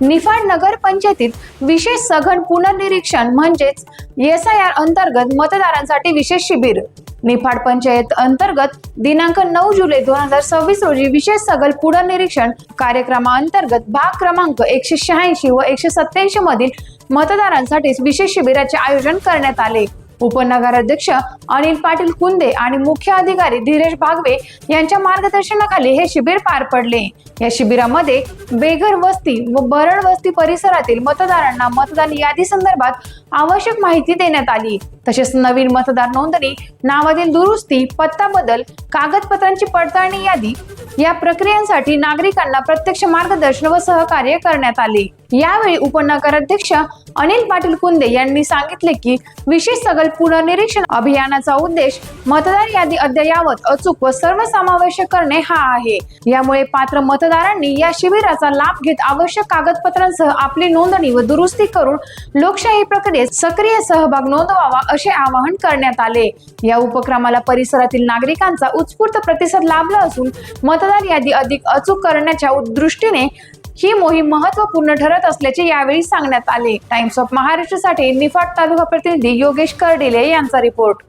निफाड नगर पंचायतीत विशेष सघन पुनर्निरीक्षण म्हणजेच SIR अंतर्गत मतदारांसाठी विशेष शिबिर। निफाड पंचायत अंतर्गत दिनांक 9 जुलै 2026 रोजी विशेष सघन पुनर्निरीक्षण कार्यक्रमाअंतर्गत भाग क्रमांक 186 व 187 मधील मतदारांसाठी विशेष शिबिराचे आयोजन करण्यात आले। उपनगराध्यक्ष अनिल पाटील कुंदे आणि मुख्य अधिकारी धीरेश भागवे यांच्या मार्गदर्शनाखाली हे शिबिर पार पडले। या शिबिरामध्ये बेघर वस्ती व बरड वस्ती परिसरातील मतदारांना मतदान यादी संदर्भात आवश्यक माहिती देण्यात आली। तसेच नवीन मतदार नोंदणी, नावातील दुरुस्ती, पत्ता बदल, कागदपत्रांची पडताळणी यादी या प्रक्रियांसाठी नागरिकांना प्रत्यक्ष मार्गदर्शन व सहकार्य करण्यात आले। यावेळी उपनगराध्यक्ष अनिल पाटील कुंदे यांनी सांगितले की विशेष सघन पुनर्निरीक्षण अभियानाचा उद्देश मतदार यादी अद्ययावत, अचूक व सर्वसमावेशक करणे हा आहे। यामुळे पात्र मतदारांनी या शिबिराचा लाभ घेत आवश्यक कागदपत्रांसह आपली नोंदणी व दुरुस्ती करून लोकशाही प्रक्रियेत सक्रिय सहभाग नोंदवावा असे आवाहन करण्यात आले। या उपक्रमाला परिसरातील नागरिकांचा उत्स्फूर्त प्रतिसाद लाभला असून मतदार यादी अधिक अचूक करण्याच्या दृष्टीने ही मोहीम महत्त्वपूर्ण ठरत असल्याचे यावेळी सांगण्यात आले। टाइम्स ऑफ महाराष्ट्रसाठी निफाड तालुका प्रतिनिधी योगेश कर्डिले यांचा रिपोर्ट।